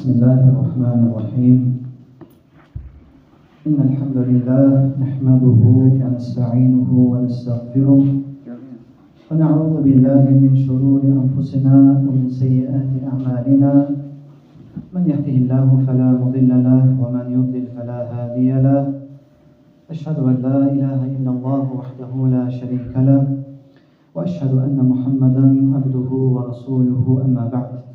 بسم الله الرحمن الرحيم إن الحمد لله نحمده ونستعينه ونستغفره ونعوذ بالله من شرور أنفسنا ومن سيئات أعمالنا من يهده الله فلا مضل له ومن يضلل فلا هادي له أشهد أن لا إله إلا الله وحده لا شريك له وأشهد أن محمدا عبده ورسوله أما بعد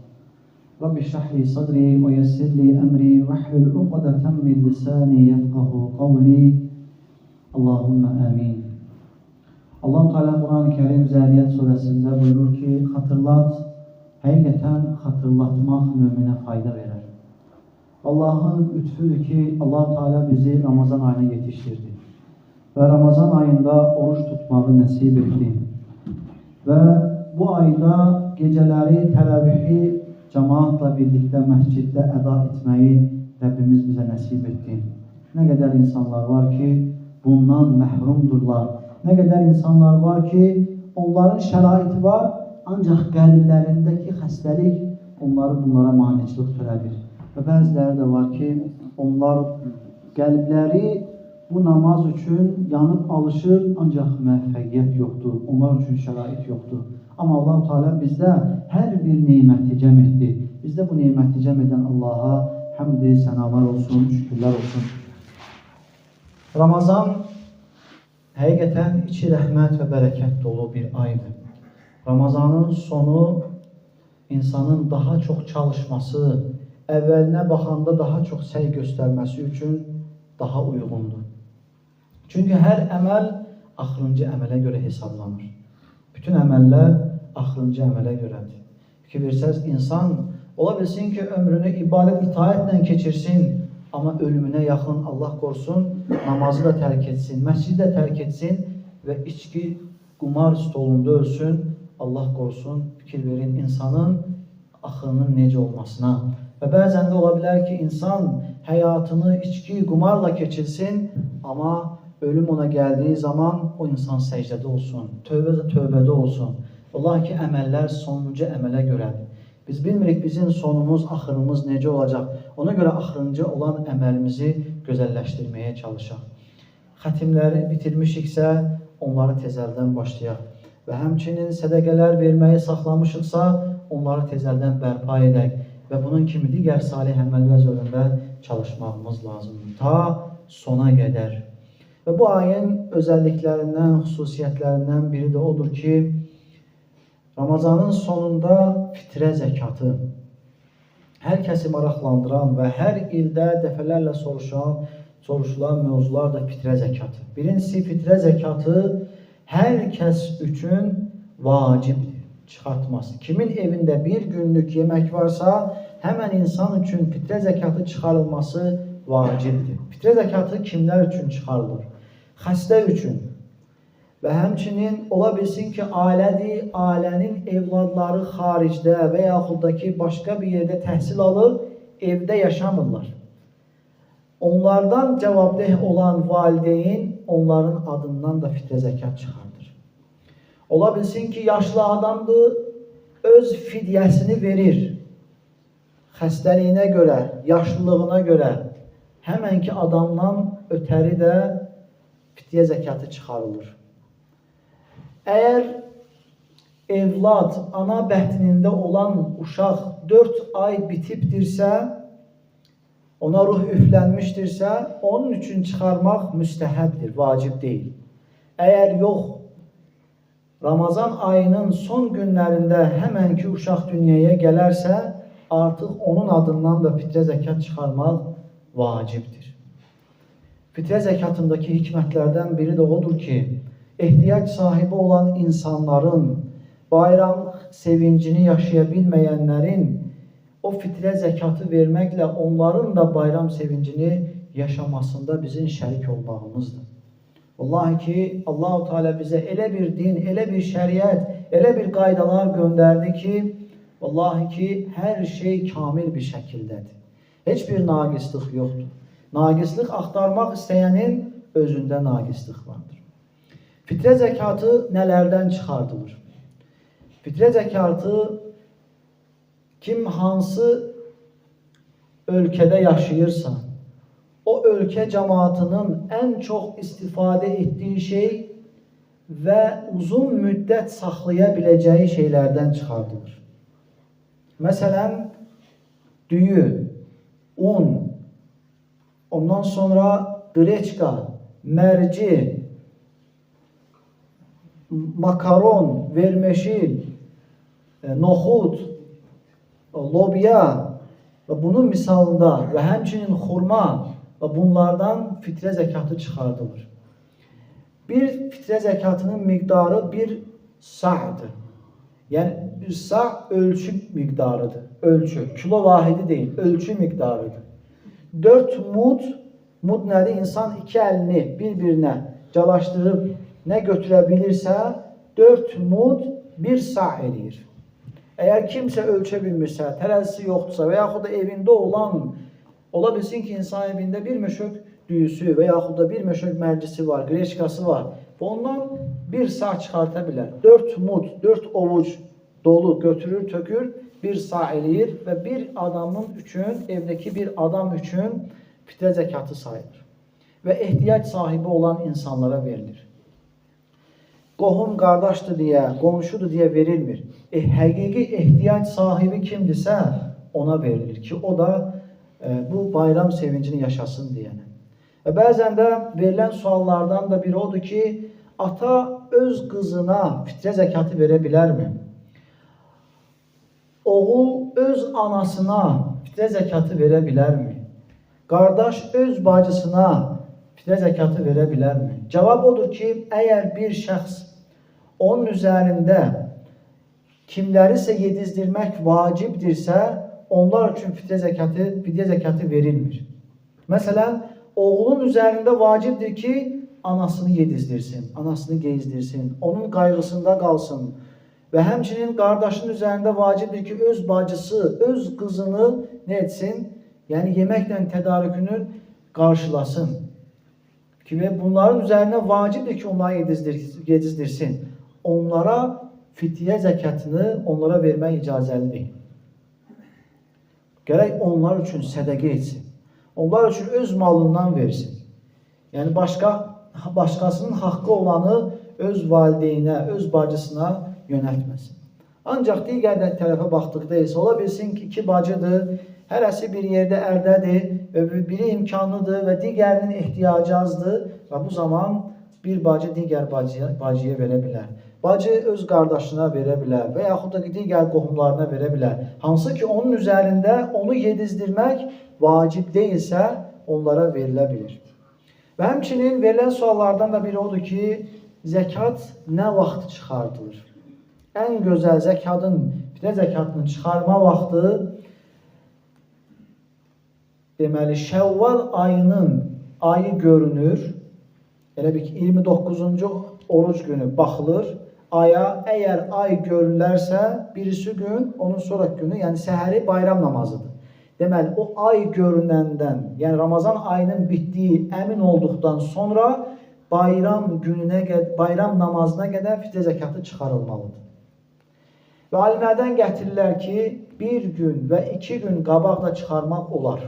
رب اشرح لي صدري ويسر لي أمري واحلل عقدة من لساني يفقهوا قولي اللهم آمين. Allah Teala Kur'an-ı Kerim Zariyat suresinde buyurur ki hatırlat, hakikaten hatırlatmak mümine fayda verir. Allah'ın lütfudur ki Allah Teala bizi Ramazan ayına yetiştirdi. Ve Ramazan ayında oruç tutmayı nasip etti. Ve bu ayda geceleri teravihi cemaatla birlikte mescitte eda etmeyi Rabbimiz bize nasip etti. Ne kadar insanlar var ki bundan məhrumdurlar. Ne kadar insanlar var ki onların şəraiti var, ancaq qəlblərindəki xəstəlik bunlara maneçilik törədir. Və bəziləri də var ki onlar qəlbləri bu namaz üçün yanıb alışır, ancaq müvəffəqiyyət yoxdur, onlar üçün şərait yoxdur. Amma Allah-u Teala bizdə hər bir neyməti cəm etdi. Bizdə bu neyməti cəm edən Allaha həmd-i sənalar olsun, şükürlər olsun. Ramazan həqiqətən içi rəhmət və bərəkət dolu bir aydır. Ramazanın sonu insanın daha çox çalışması, əvvəlinə baxanda daha çox səy göstərməsi üçün daha uyğundur. Çünki hər əməl axırıncı əmələ görə hesablanır. Bütün əməllər axırıncı əmələ görədir. Fikir versəz, insan ola bilsin ki, ömrünü ibadət, itaətlə keçirsin, amma ölümünə yaxın Allah qorusun, namazı da tərk etsin, məscidi də tərk etsin və içki, qumar stolunda ölsün, Allah qorusun, fikir verin insanın axırının necə olmasına. Və bəzən də ola bilər ki, insan həyatını içki, qumarla keçirsin, amma ölüm ona gəldiyi zaman o insan səcdədə olsun, tövbədə olsun. Ola ki, əməllər sonuncu əmələ görədir. Biz bilmirik bizim sonumuz, axırımız necə olacaq. Ona görə axırıncı olan əməlimizi gözəlləşdirməyə çalışaq. Xətimləri bitirmişiksə, onları tezəldən başlayaq. Və həmçinin sədəqələr verməyi saxlamışıqsa, onları tezəldən bərpa edək. Və bunun kimi digər salih əməl üzərində çalışmağımız lazımdır. Ta sona qədər. Və bu ayın özəlliklərindən, xüsusiyyətlərindən biri də odur ki, Ramazanın sonunda fitrə zəkatı hər kəsi maraqlandıran və hər ildə dəfələrlə soruşulan mövzular da fitrə zəkatı. Birincisi, fitrə zəkatı hər kəs üçün vacibdir, çıxartması. Kimin evində bir günlük yemək varsa, həmən insan üçün fitrə zəkatı çıxarılması vacibdir. Fitrə zəkatı kimlər üçün çıxarılır? Xəstə üçün. Və həmçinin ola bilsin ki, ailədir, ailənin evladları xaricdə və yaxud da ki, başqa bir yerdə təhsil alır, evdə yaşamırlar. Onlardan cavabdeh olan valideyn onların adından da fitrə zəkat çıxardır. Ola bilsin ki, yaşlı adamdır, öz fidyəsini verir. Xəstəliyinə görə, yaşlılığına görə həmən ki, adamdan ötəri də fitrə zəkatı çıxarılır. Əgər evlad, ana bətnində olan uşaq 4 ay bitibdirsə, ona ruh üflənmişdirsə, onun üçün çıxarmaq müstəhəbdir, vacib deyil. Əgər yox, Ramazan ayının son günlərində həmən ki uşaq dünyaya gələrsə, artıq onun adından da fitrə zəkat çıxarmaq vacibdir. Fitrə zəkatındakı hikmətlərdən biri də odur ki, ehtiyac sahibi olan insanların, bayram sevincini yaşaya bilməyənlərin o fitrə zəkatı verməklə onların da bayram sevincini yaşamasında bizim şərik olmağımızdır. Vallahi ki, Allah-u Teala bizə elə bir din, elə bir şəriət, elə bir qaydalar göndərdi ki, vallahi ki, hər şey kamil bir şəkildədir. Heç bir naqislıq yoxdur. Naqislıq axtarmaq istəyənin özündə naqislıq vardır. Fitrə zəkatı nələrdən çıxardılır? Fitrə zəkatı kim hansı ölkədə yaşayırsa, o ölkə cəmaatının ən çox istifadə etdiyi şey və uzun müddət saxlaya biləcəyi şeylərdən çıxardılır. Məsələn, düyü, un, ondan sonra qreçka, mərci, makaron, vermeşil, noxud, lobya və bunun misalında və həmçinin xurma və bunlardan fitrə zəkatı çıxardılır. Bir fitrə zəkatının miqdarı bir sa'dır. Yəni, bir sa' ölçü miqdarıdır. Ölçü, kilo vahidi deyil, ölçü miqdarıdır. 4 mud nədir? İnsan iki əlini bir-birinə calaşdırıb nə götürə bilirsə, 4 mud bir sa' eləyir. Əgər kimsə ölçə bilmirsə, tərəzisi yoxdursa və yaxud da evində olan, ola bilsin ki, insan evində bir möşök düyüsü və yaxud da bir möşök mərcisi var, qreçkası var və ondan bir sa' çıxarta bilər. 4 mud, 4 ovuc dolu götürür, tökür, bir sa' eləyir və bir adamın üçün, evdəki bir adam üçün fitrə zəkatı sayılır və ehtiyac sahibi olan insanlara verilir. Qohum qardaşdır deyə, qonşudur deyə verilmir. Həqiqi ehtiyac sahibi kimdirsə ona verilir ki, o da bu bayram sevincini yaşasın deyənə. Və bəzən də verilən suallardan da biri odur ki, ata öz qızına fitrə zəkatı verə bilərmi? Oğul öz anasına fitrə zəkatı verə bilərmi? Qardaş öz bacısına fitrə zəkatı verə bilərmi? Cavab odur ki, əgər bir şəxs onun üzərində kimlərisə yedizdirmək vacibdirsə, onlar üçün fitrə zəkatı verilmir. Məsələn, oğlun üzərində vacibdir ki, anasını yedizdirsin, anasını gezdirsin, onun qayğısında qalsın və həmçinin qardaşın üzərində vacibdir ki, öz bacısı, öz qızını nə etsin? Yəni, yeməklə tədarükünü qarşılasın. Bunların üzərinə vacibdir ki, onları yedizdirsin. Onlara fitrə zəkatını onlara vermək icazəli deyil. Gərək onlar üçün sədəqə etsin. Onlar üçün öz malından versin. Yəni, başqasının haqqı olanı öz valideynə, öz bacısına yönəltməsin. Ancaq digər tərəfə baxdıqda isə ola bilsin ki, iki bacıdır, hərəsi bir yerdə ərdədir və biri imkanlıdır və digərinin ehtiyacı azdır və bu zaman bir bacı digər bacıya verə bilər. Bacı öz qardaşına verə bilər və yaxud da digər qohumlarına verə bilər. Hansı ki, onun üzərində onu yedizdirmək vacib deyilsə, onlara verilə bilir. Və həmçinin verilən suallardan da biri odur ki, zəkat nə vaxt çıxardılır? Ən gözəl fitrə zəkatının çıxarma vaxtı deməli, Şəvval ayı görünür. Elə bir ki, 29-cu oruc günü baxılır. Aya, əgər ay görülərsə, birisi gün, onun sonraki günü, yəni səhəri bayram namazıdır. Deməli, o ay görünəndən, yəni Ramazan ayının bitdiyi əmin olduqdan sonra bayram namazına qədər fitrə zəkatı çıxarılmalıdır. Və alimlərdən gətirirlər ki, bir gün və 2 gün qabaqda çıxarmaq olar.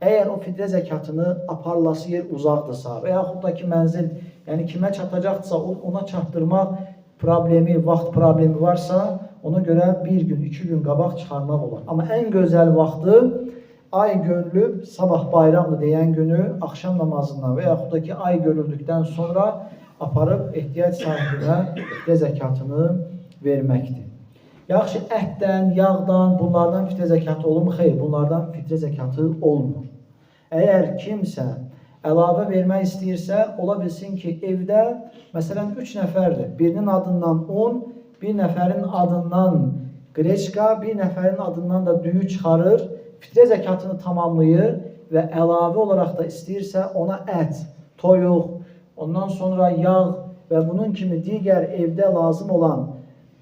Əgər o fitrə zəkatını aparılası yer uzaqdırsa və yaxud da ki, mənzil, yəni kimə çatacaqdırsa, ona çatdırmaq problemi, vaxt problemi varsa, ona görə 1 gün, 2 gün qabaq çıxarmaq olar. Amma ən gözəl vaxtı ay görülüb, sabah bayramdır deyən günü axşam namazından və yaxud da ki, ay görüldükdən sonra aparıb ehtiyac sahibinə fitrə zəkatını verməkdir. Yaxşı, ətdən, yağdan, bunlardan fitrə zəkatı olunmur? Xeyr, bunlardan fitrə zəkatı olmur. Əgər kimsə əlavə vermək istəyirsə, ola bilsin ki, evdə məsələn 3 nəfərdir. Birinin adından un, bir nəfərin adından qreçka, bir nəfərin adından da düyü çıxarır, fitrə zəkatını tamamlayır və əlavə olaraq da istəyirsə ona ət, toyuq, ondan sonra yağ və bunun kimi digər evdə lazım olan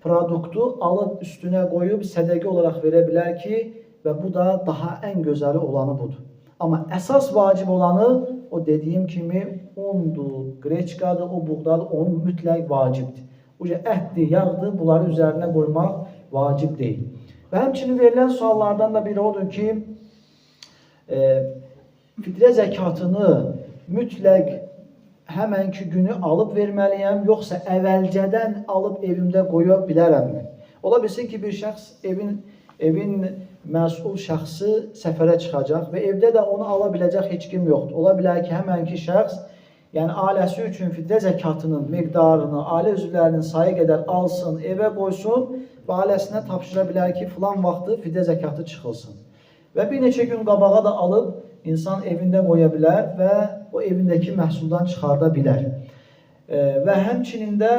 produktu alıb üstünə qoyub sədəqə olaraq verə bilər ki, və bu da daha ən gözəli olanı budur. Amma əsas vacib olanı o dediyim kimi undur, qreçkadır, o buğdadır, onun mütləq vacibdir. Ətdir, yağdır, bunları üzərinə qoymaq vacib deyil. Və həmçinin verilən suallardan da biri odur ki, fitrə zəkatını mütləq həmənki günü alıb verməliyəm, yoxsa əvvəlcədən alıb evimdə qoya bilərəmmi? Ola bilsin ki, bir şəxs evin məsul şəxsi səfərə çıxacaq və evdə də onu ala biləcək heç kim yoxdur. Ola bilər ki, həmənki şəxs yəni ailəsi üçün fitrə zəkatının miqdarını, ailə üzvlərinin sayı qədər alsın, evə qoysun və ailəsinə tapşıra bilər ki, filan vaxtı fitrə zəkatı çıxılsın. Və bir neçə gün qabağa da alıb insan evində qoya bilər və o evindəki məhsuldan çıxarda bilər. Və həmçinin də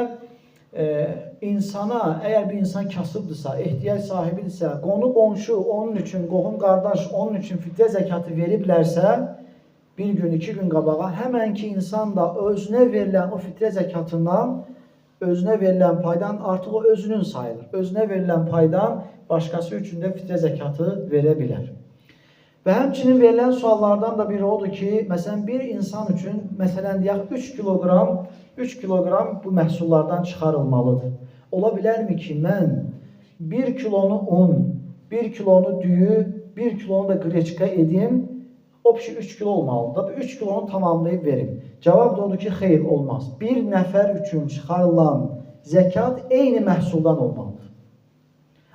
insana, əgər bir insan kasıbdırsa, ehtiyac sahibidirsə, qonu qonşu onun üçün, qohum qardaş onun üçün fitrə zəkatı veriblərsə, bir gün, 2 gün qabağa həmən ki insan da özünə verilən o fitrə zəkatından, özünə verilən paydan artıq o özünün sayılır. Özünə verilən paydan başqası üçün də fitrə zəkatı verə bilər. Və həmçinin verilən suallardan da biri odur ki, məsələn, bir insan üçün, məsələn, deyək, 3 kiloqram bu məhsullardan çıxarılmalıdır. Ola bilərmi ki, mən 1 kilonu un, 1 kilonu düyü, 1 kilonu da qreçka edim, o pişi 3 kilo olmalıdır. 3 kilonu tamamlayıb verim. Cavab da odur ki, xeyr, olmaz. Bir nəfər üçün çıxarılan zəkat eyni məhsuldan olmalıdır.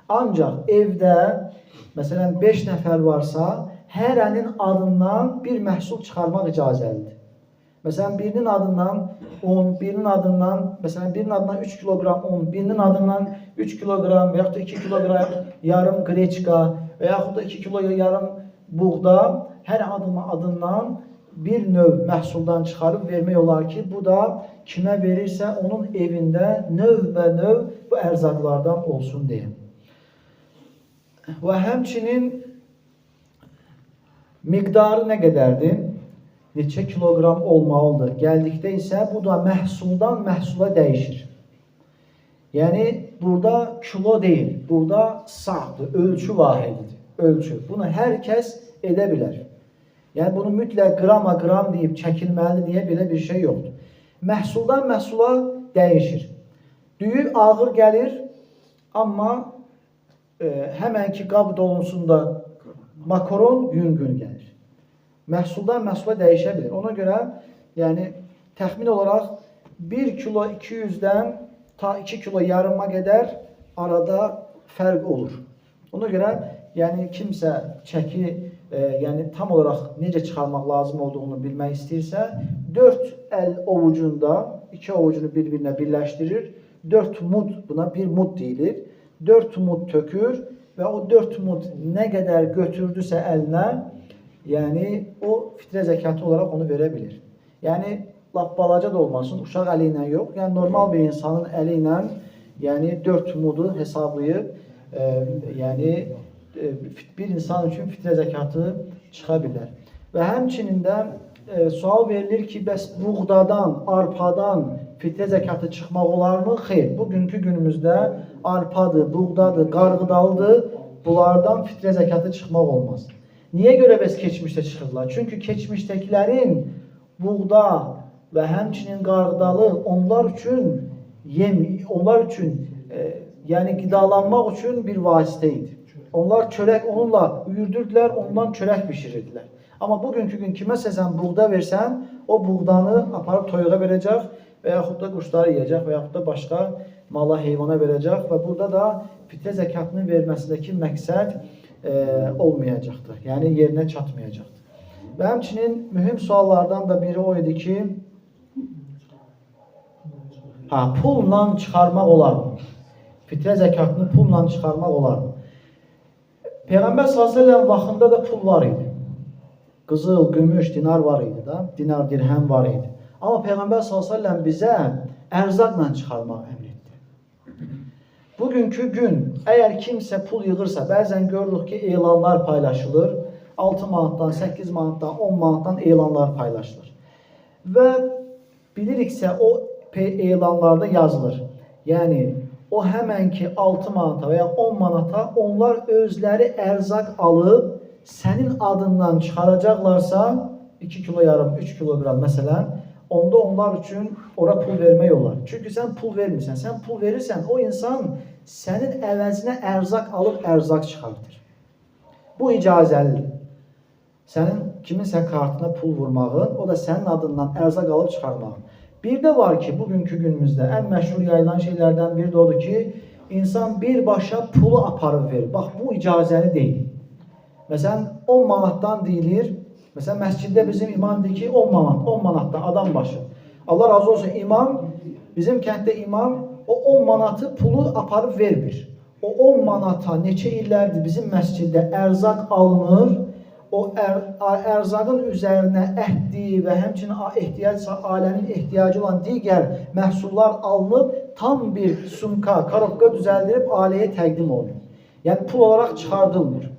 Ancaq evdə, məsələn, 5 nəfər varsa, hərənin adından bir məhsul çıxarmaq icazəlidir. Məsələn, birinin adından un, birinin adından, məsələn, birinin adından 3 kiloqram un, birinin adından 3 kiloqram və yaxud da 2 kiloqram yarım qreçka və yaxud da 2 kilo yarım buğda, hər adından bir növ məhsuldan çıxarıb vermək olar ki, bu da kimə verirsə onun evində növ bu ərzaqlardan olsun deyə. Və həmçinin miqdarı nə qədərdir? Neçə kiloqram olmalıdır? Gəldikdə isə bu da məhsuldan məhsula dəyişir. Yəni, burada kilo deyil, burada sahdır, ölçü vahididir. Ölçü. Bunu hər kəs edə bilər. Yəni, bunu mütləq qrama qram deyib çəkilməli deyə belə bir şey yoxdur. Məhsuldan məhsula dəyişir. Düyü ağır gəlir, amma həmənki qab dolunsunda makaron yüngül gəlir. Məhsuldan məhsula dəyişə bilir. Ona görə, yəni, təxmin olaraq 1 kilo 200-dən ta 2 kilo yarıma qədər arada fərq olur. Ona görə, yəni, kimsə çəki, yəni, tam olaraq necə çıxarmaq lazım olduğunu bilmək istəyirsə, 4 əl ovucunda, 2 ovucunu bir-birinə birləşdirir, 4 mud, buna 1 mud deyilir, 4 mud tökür və o 4 mud nə qədər götürdüsə əlinə, yəni, o fitrə zəkatı olaraq onu verə bilir. Yəni, lap balaca da olmasın, uşaq əli ilə yox, yəni, normal bir insanın əli ilə, yəni, 4 mudu hesablayıb, yəni, bir insan üçün fitrə zəkatı çıxa bilər. Və həmçinin də sual verilir ki, bəs buğdadan, arpadan fitrə zəkatı çıxmaq olarmı? Xeyr, bugünkü günümüzdə arpadır, buğdadır, qarğıdalıdır, bunlardan fitrə zəkatı çıxmaq olmaz. Niyə görə bəs keçmişdə çıxırlar? Çünki keçmişdəkilərin buğda və həmçinin qarğıdalı onlar üçün yəni qidalanmaq üçün bir vasitə idi. Onlar çörək onunla üyürdürdülər, ondan çörək bişirirdilər. Amma bugünkü gün kiməsə sən buğda versən, o buğdanı aparıb toyuğa verəcək və yaxud da quşları yiyəcək və yaxud da başqa mala, heyvana verəcək və burada da fitrə zəkatının verməsindəki məqsəd olmayacaqdır. Yəni, yerinə çatmayacaqdır. Və həmçinin mühüm suallardan da biri o idi ki, pulla çıxarmaq olarmı? Fitrə zəkatını pulla çıxarmaq olarmı? Peyğəmbər s.ə.v vaxtında da pul var idi. Qızıl, gümüş, dinar var idi da, dinar, dirhəm var idi. Amma Peyğəmbər s.ə.v bizə ərzaqla çıxarmaq əmr etdi. Bugünkü gün, əgər kimsə pul yığırsa, bəzən görürük ki, elanlar paylaşılır. 6 manatdan, 8 manatdan, 10 manatdan elanlar paylaşılır. Və biliriksə, o elanlarda yazılır. Yəni, o həmən ki 6 manata və ya 10 manata onlar özləri ərzaq alıb, sənin adından çıxaracaqlarsa, 2 kilo yarım, 3 kiloqram məsələn, onda onlar üçün ora pul vermək olar. Çünki sən pul vermirsən. Sən pul verirsən, o insan sənin əvəzinə ərzaq alıb ərzaq çıxardır. Bu icazəlidir. Sənin kiminsə kartına pul vurmağın, o da sənin adından ərzaq alıb çıxarmağın. Bir də var ki, bugünkü günümüzdə ən məşhur yayılan şeylərdən biri də odur ki, insan birbaşa pulu aparıb verir. Bax, bu icazəli deyil. Məsələn, 10 manatdan deyilir. Məsələn, məsciddə bizim imam deyir ki, 10 manatdan adam başı. Allah razı olsun, imam, bizim kənddə imam o 10 manatı pulu aparıb vermir. O 10 manata neçə illərdir bizim məsciddə ərzaq alınır. O ərzaqın üzərinə ətdi və həmçinin ailənin ehtiyacı olan digər məhsullar alınıb, tam bir sumka, karobka düzəldilib ailəyə təqdim olunur. Yəni, pul olaraq çıxardılmır.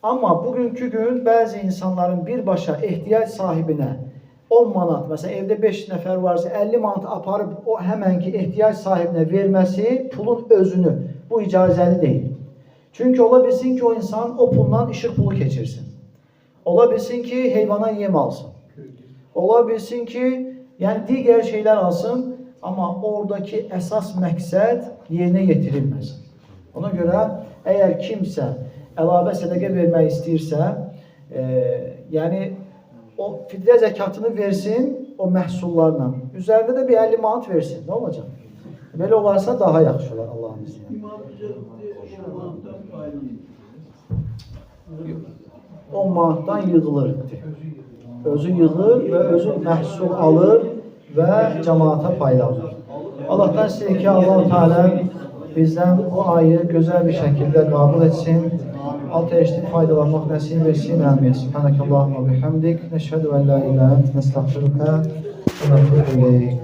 Amma bugünkü gün bəzi insanların birbaşa ehtiyac sahibinə 10 manat, məsələn, evdə 5 nəfər varsa 50 manat aparıb o həmənki ehtiyac sahibinə verməsi pulun özünü, bu icazəli deyil. Çünki ola bilsin ki, o insan o puldan işıq pulu keçirsin. Ola bilsin ki, heyvana yem alsın. Ola bilsin ki, yəni digər şeylər alsın, amma oradakı əsas məqsəd yerinə yetirilməsin. Ona görə, əgər kimsə əlavə sədəqə vermək istəyirsə, yəni o fidyə zəkatını versin o məhsullarla. Üzərində də bir 50 manat versin. Nə olacaq? Belə olarsa daha yaxşı olar Allah'ın izniyle. 10 manatdan yığılır. Özü yığır və özü məhsul alır və cəmaata paylanır. Allah'tan istəyir ki, Allah-u Teala bizdən bu ayı gözəl bir şəkildə qəbul etsin. Altı faydalanmaq nəsib etsin. Əmin. Subhanəkəllahumma bihamdik. Nəşhədu ən la ilahə ent nəstəğfiruka və nətubu ileyk.